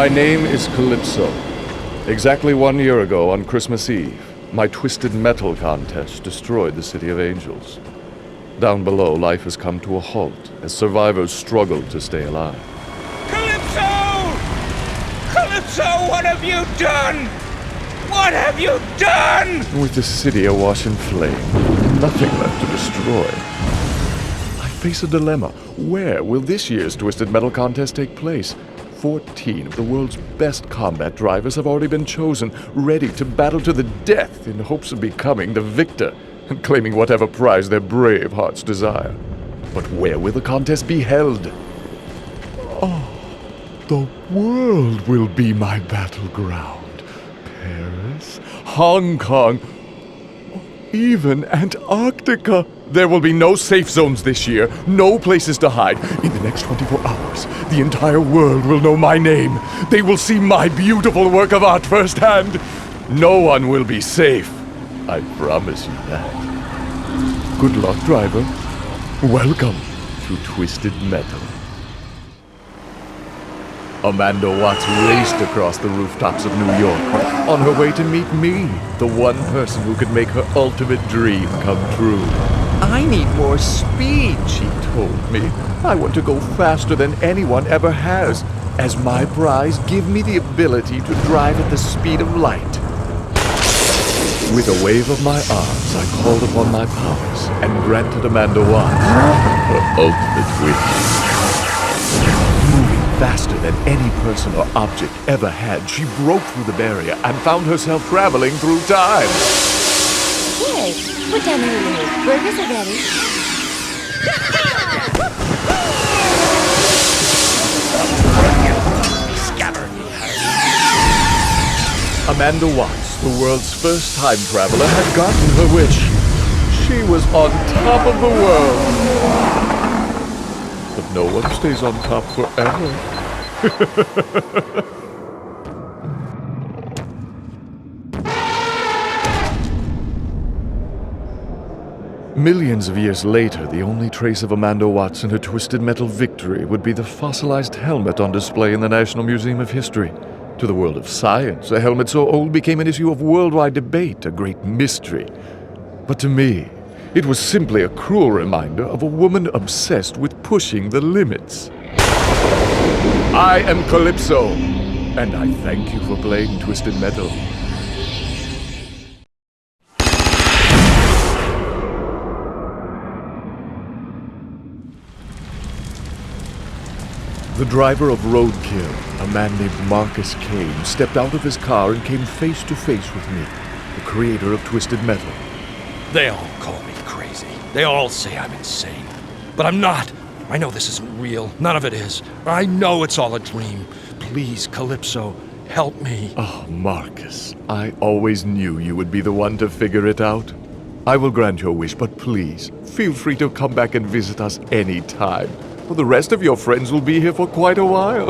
My name is Calypso. Exactly 1 year ago, on Christmas Eve, my Twisted Metal contest destroyed the City of Angels. Down below, life has come to a halt as survivors struggle to stay alive. Calypso! Calypso, what have you done? What have you done? With the city awash in flame, nothing left to destroy. I face a dilemma. Where will this year's Twisted Metal contest take place? 14 of the world's best combat drivers have already been chosen, ready to battle to the death in hopes of becoming the victor and claiming whatever prize their brave hearts desire. But where will the contest be held? Oh, the world will be my battleground. Paris, Hong Kong, even Antarctica. There will be no safe zones this year, no places to hide. In the next 24 hours, the entire world will know my name. They will see my beautiful work of art firsthand. No one will be safe. I promise you that. Good luck, driver. Welcome to Twisted Metal. Amanda Watts raced across the rooftops of New York on her way to meet me, the one person who could make her ultimate dream come true. I need more speed, she told me. I want to go faster than anyone ever has. As my prize, give me the ability to drive at the speed of light. With a wave of my arms, I called upon my powers and granted Amanda Watts her ultimate wish. Faster than any person or object ever had, she broke through the barrier and found herself traveling through time. Here, put down the hula. Burgers are ready. Amanda Watts, the world's first time traveler, had gotten her wish. She was on top of the world. But no one stays on top forever. Millions of years later, the only trace of Amanda Watts and her Twisted Metal victory would be the fossilized helmet on display in the National Museum of History. To the world of science, a helmet so old became an issue of worldwide debate, a great mystery. But to me, it was simply a cruel reminder of a woman obsessed with pushing the limits. I am Calypso, and I thank you for playing Twisted Metal. The driver of Roadkill, a man named Marcus Kane, stepped out of his car and came face to face with me, the creator of Twisted Metal. They all call me crazy. They all say I'm insane. But I'm not. I know this isn't real. None of it is. I know it's all a dream. Please, Calypso, help me. Oh, Marcus, I always knew you would be the one to figure it out. I will grant your wish, but please, feel free to come back and visit us any time. Well, the rest of your friends will be here for quite a while.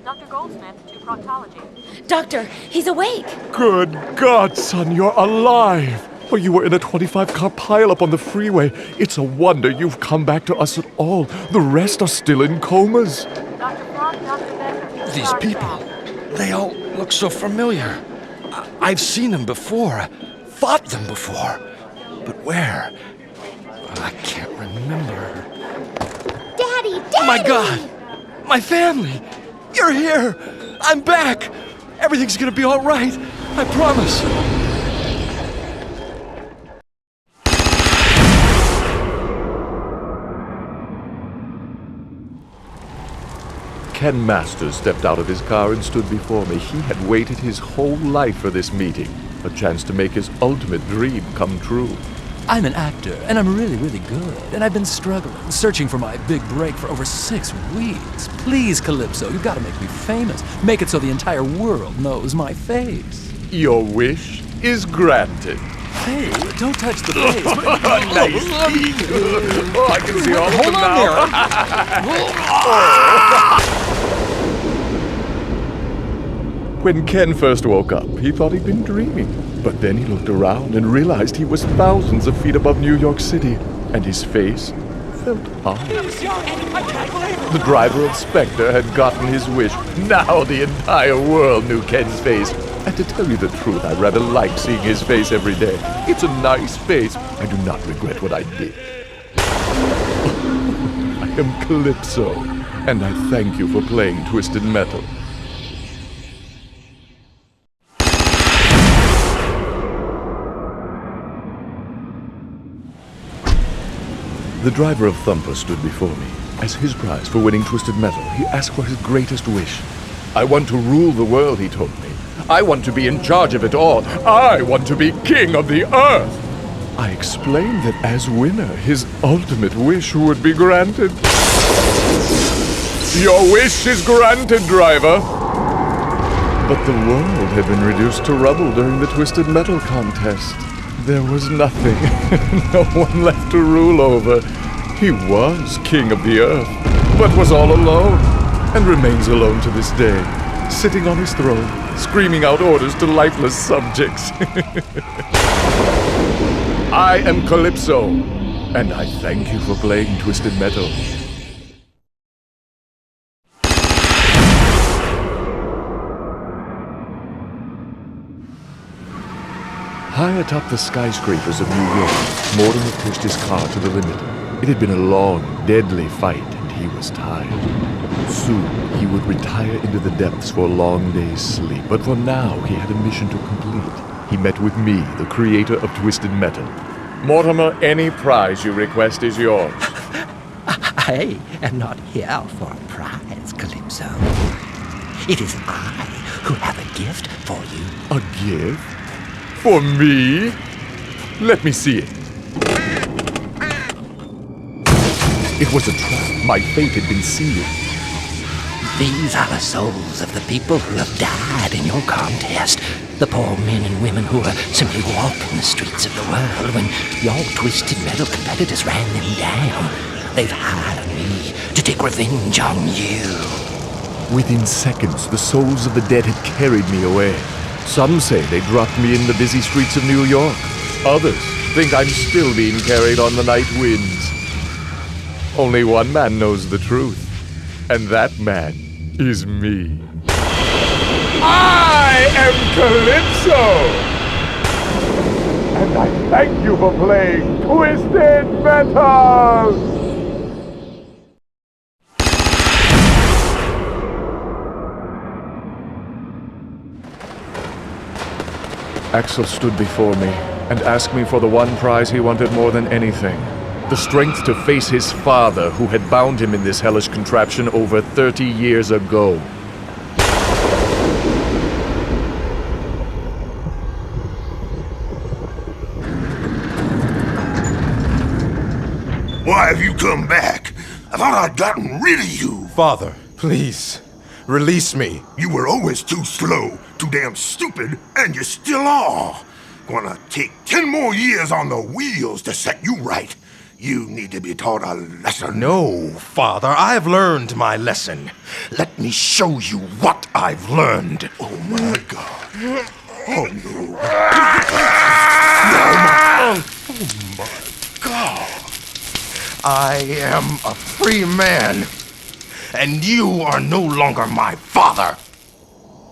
Dr. Goldsmith to proctology. Doctor, he's awake. Good God, son, you're alive! Oh, you were in a 25-car pileup on the freeway. It's a wonder you've come back to us at all. The rest are still in comas. Dr. Brock, Dr. Becker. These people, they all look so familiar. I've seen them before, fought them before. But where? I can't remember. Daddy! Oh my God! My family! You're here! I'm back! Everything's gonna be all right. I promise. Ken Masters stepped out of his car and stood before me. He had waited his whole life for this meeting, a chance to make his ultimate dream come true. I'm an actor, and I'm really, really good. And I've been struggling, searching for my big break for over 6 weeks. Please, Calypso, you've got to make me famous. Make it so the entire world knows my face. Your wish is granted. Hey, don't touch the face. Nice. Oh, I can see all of them now. When Ken first woke up, he thought he'd been dreaming. But then he looked around and realized he was thousands of feet above New York City, and his face felt high. The driver of Spectre had gotten his wish. Now the entire world knew Ken's face. And to tell you the truth, I rather like seeing his face every day. It's a nice face. I do not regret what I did. I am Calypso, and I thank you for playing Twisted Metal. The driver of Thumper stood before me. As his prize for winning Twisted Metal, he asked for his greatest wish. I want to rule the world, he told me. I want to be in charge of it all. I want to be king of the earth. I explained that as winner, his ultimate wish would be granted. Your wish is granted, driver. But the world had been reduced to rubble during the Twisted Metal contest. There was nothing, no one left to rule over. He was king of the earth, but was all alone, and remains alone to this day, sitting on his throne, screaming out orders to lifeless subjects. I am Calypso, and I thank you for playing Twisted Metal. High atop the skyscrapers of New York, Mortimer pushed his car to the limit. It had been a long, deadly fight, and he was tired. Soon, he would retire into the depths for a long day's sleep, but for now, he had a mission to complete. He met with me, the creator of Twisted Metal. Mortimer, any prize you request is yours. I am not here for a prize, Calypso. It is I who have a gift for you. A gift? For me? Let me see it. It was a trap. My fate had been sealed. These are the souls of the people who have died in your contest. The poor men and women who are simply walking the streets of the world when your Twisted Metal competitors ran them down. They've hired me to take revenge on you. Within seconds, the souls of the dead had carried me away. Some say they dropped me in the busy streets of New York. Others think I'm still being carried on the night winds. Only one man knows the truth, and that man is me. I am Calypso! And I thank you for playing Twisted Metal! Axel stood before me and asked me for the one prize he wanted more than anything. The strength to face his father, who had bound him in this hellish contraption over 30 years ago. Why have you come back? I thought I'd gotten rid of you. Father, please, release me. You were always too slow, too damn stupid, and you still are. Gonna take 10 more years on the wheels to set you right. You need to be taught a lesson. No, Father, I've learned my lesson. Let me show you what I've learned. Oh my God. Oh no. Oh my God. I am a free man, and you are no longer my father.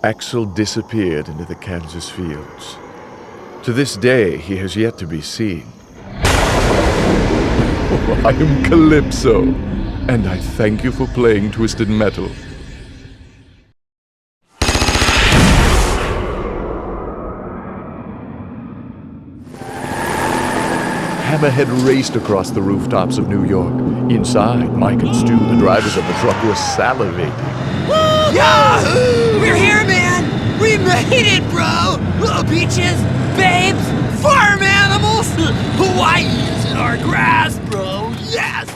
Axel disappeared into the Kansas fields. To this day, he has yet to be seen. I am Calypso, and I thank you for playing Twisted Metal. Hammerhead raced across the rooftops of New York. Inside, Mike and Stu, the drivers of the truck, were salivating. Yahoo! We're here, man! We made it, bro! Little beaches, babes, farm animals, Hawaii's in our grass, bro! Yes!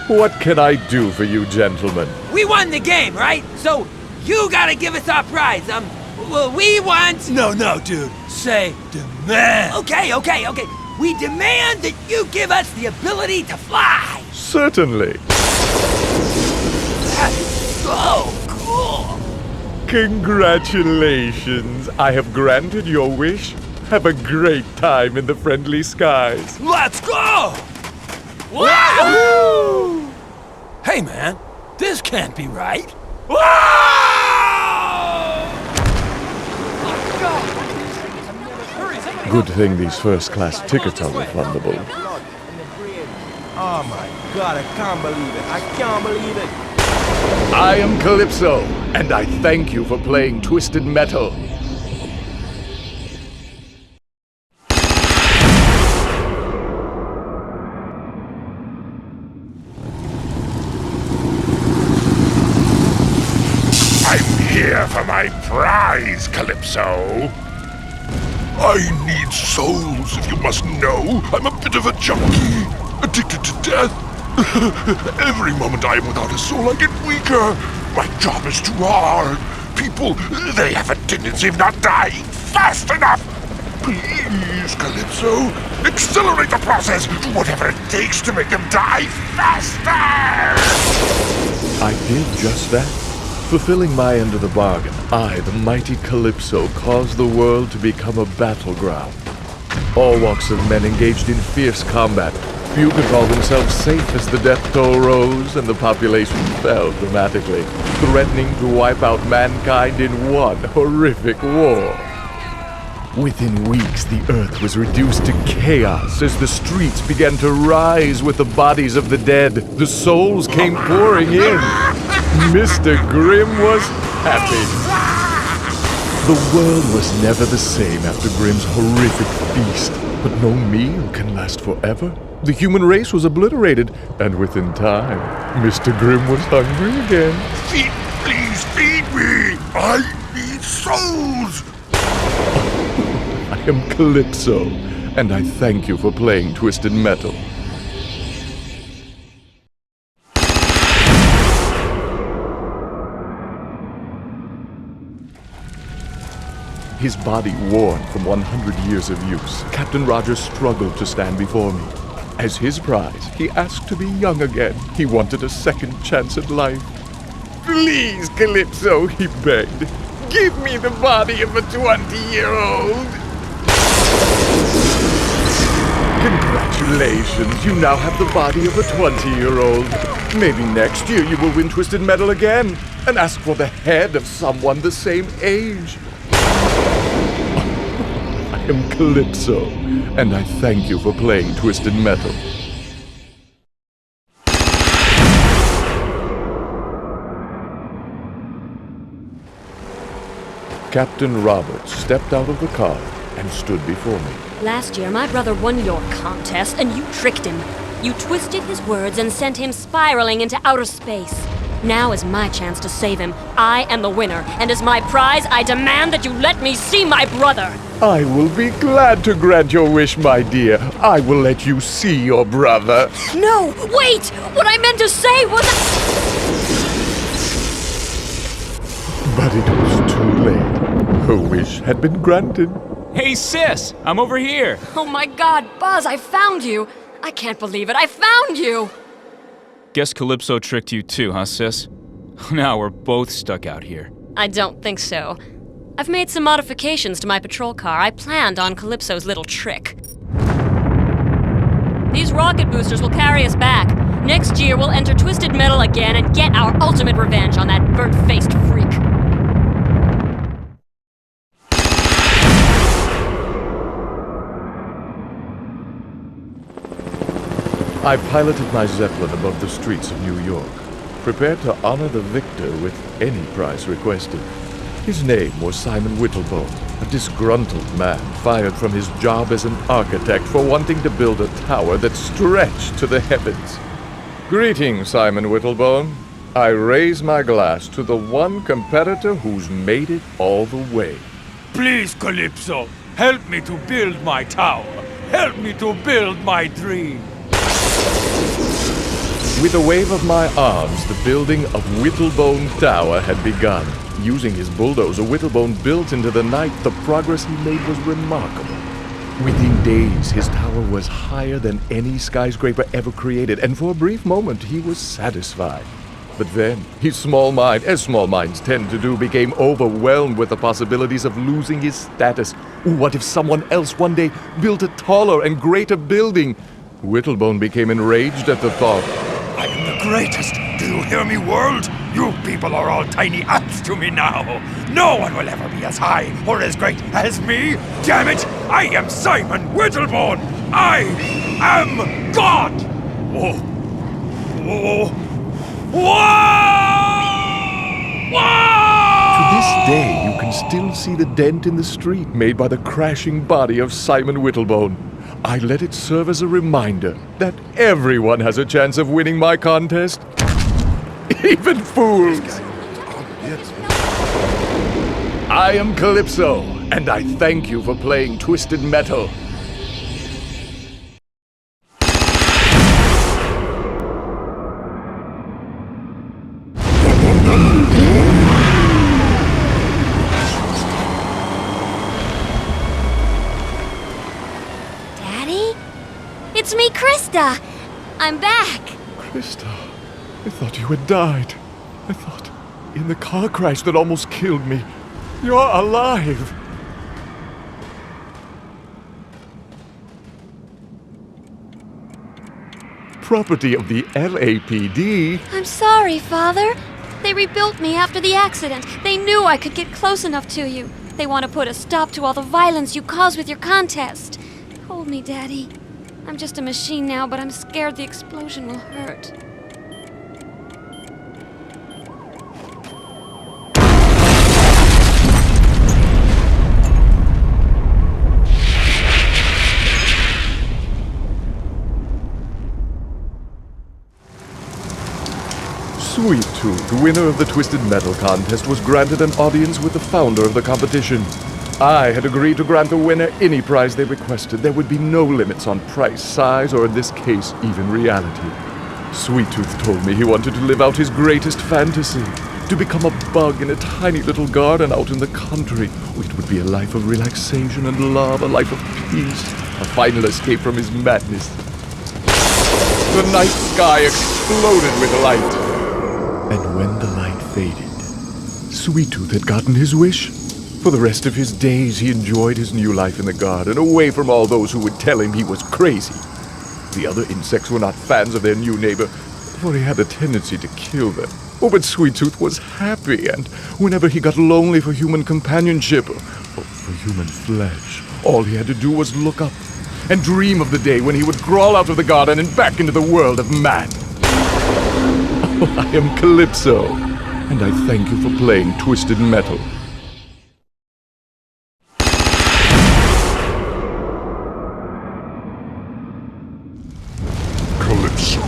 What can I do for you, gentlemen? We won the game, right? So you gotta give us our prize. Well, we want... No, dude. Say demand. Okay. We demand that you give us the ability to fly. Certainly. That is so cool. Congratulations! I have granted your wish. Have a great time in the friendly skies. Let's go! Wahoo! Hey, man, this can't be right. Good thing these first-class tickets are refundable. Oh my god, I can't believe it. I can't believe it. I am Calypso, and I thank you for playing Twisted Metal. I'm here for my prize, Calypso. I need souls, if you must know. I'm a bit of a junkie, addicted to death. Every moment I am without a soul, I get weaker. My job is too hard. People, they have a tendency of not dying fast enough. Please, Calypso, accelerate the process. Whatever it takes to make them die faster. I did just that. Fulfilling my end of the bargain, I, the mighty Calypso, caused the world to become a battleground. All walks of men engaged in fierce combat. Few could call themselves safe as the death toll rose and the population fell dramatically, threatening to wipe out mankind in one horrific war. Within weeks, the earth was reduced to chaos as the streets began to rise with the bodies of the dead. The souls came pouring in. Mr. Grimm was happy. The world was never the same after Grimm's horrific feast. But no meal can last forever. The human race was obliterated, and within time, Mr. Grimm was hungry again. Please feed me! I need souls! I am Calypso, and I thank you for playing Twisted Metal. His body worn from 100 years of use, Captain Rogers struggled to stand before me. As his prize, he asked to be young again. He wanted a second chance at life. Please, Calypso, he begged. Give me the body of a 20-year-old. Congratulations, you now have the body of a 20-year-old. Maybe next year you will win Twisted Metal again and ask for the head of someone the same age. I am Calypso, and I thank you for playing Twisted Metal. Captain Roberts stepped out of the car and stood before me. Last year, my brother won your contest, and you tricked him. You twisted his words and sent him spiraling into outer space. Now is my chance to save him. I am the winner, and as my prize, I demand that you let me see my brother! I will be glad to grant your wish, my dear. I will let you see your brother. No! Wait! What I meant to say was... But it was too late. Her wish had been granted. Hey, sis! I'm over here! Oh my god, Buzz, I found you! I can't believe it, I found you! Guess Calypso tricked you too, huh, sis? Now we're both stuck out here. I don't think so. I've made some modifications to my patrol car. I planned on Calypso's little trick. These rocket boosters will carry us back. Next year, we'll enter Twisted Metal again and get our ultimate revenge on that bird-faced freak. I piloted my Zeppelin above the streets of New York, prepared to honor the victor with any prize requested. His name was Simon Whittlebone, a disgruntled man fired from his job as an architect for wanting to build a tower that stretched to the heavens. Greetings, Simon Whittlebone. I raise my glass to the one competitor who's made it all the way. Please, Calypso, help me to build my tower. Help me to build my dream. With a wave of my arms, the building of Whittlebone Tower had begun. Using his bulldozer, Whittlebone built into the night. The progress he made was remarkable. Within days, his tower was higher than any skyscraper ever created, and for a brief moment, he was satisfied. But then, his small mind, as small minds tend to do, became overwhelmed with the possibilities of losing his status. What if someone else one day built a taller and greater building? Whittlebone became enraged at the thought. I am the greatest. Do you hear me, world? You people are all tiny ants to me now. No one will ever be as high or as great as me. Damn it! I am Simon Whittlebone. I am God. Whoa. Whoa. Whoa! Whoa! To this day, you can still see the dent in the street made by the crashing body of Simon Whittlebone. I let it serve as a reminder that everyone has a chance of winning my contest. Even fools! I am Calypso, and I thank you for playing Twisted Metal. It's me, Krista! I'm back! Krista, I thought you had died. I thought, in the car crash that almost killed me, you're alive! Property of the LAPD? I'm sorry, Father. They rebuilt me after the accident. They knew I could get close enough to you. They want to put a stop to all the violence you caused with your contest. Hold me, Daddy. I'm just a machine now, but I'm scared the explosion will hurt. Sweet Tooth, winner of the Twisted Metal contest, was granted an audience with the founder of the competition. I had agreed to grant the winner any prize they requested. There would be no limits on price, size, or in this case, even reality. Sweet Tooth told me he wanted to live out his greatest fantasy, to become a bug in a tiny little garden out in the country. It would be a life of relaxation and love, a life of peace, a final escape from his madness. The night sky exploded with light. And when the light faded, Sweet Tooth had gotten his wish. For the rest of his days, he enjoyed his new life in the garden, away from all those who would tell him he was crazy. The other insects were not fans of their new neighbor, for he had a tendency to kill them. Oh, but Sweet Tooth was happy, and whenever he got lonely for human companionship, or for human flesh, all he had to do was look up and dream of the day when he would crawl out of the garden and back into the world of man. Oh, I am Calypso, and I thank you for playing Twisted Metal. Calypso,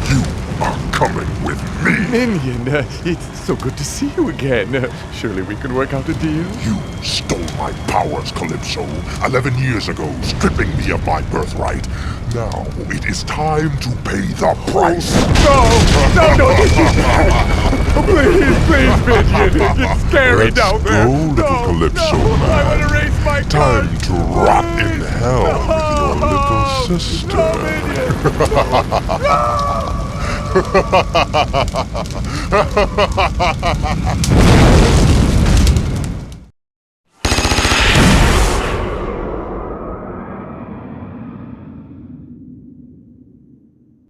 you are coming with me! Minion, it's so good to see you again. Surely we can work out a deal? You stole my powers, Calypso, 11 years ago, stripping me of my birthright. Now it is time to pay the price. No, this is bad. Please, Minion. It's scary down there. Let's go, little Calypso, man. I want to raise my gun. Time to rot in hell with your little sister.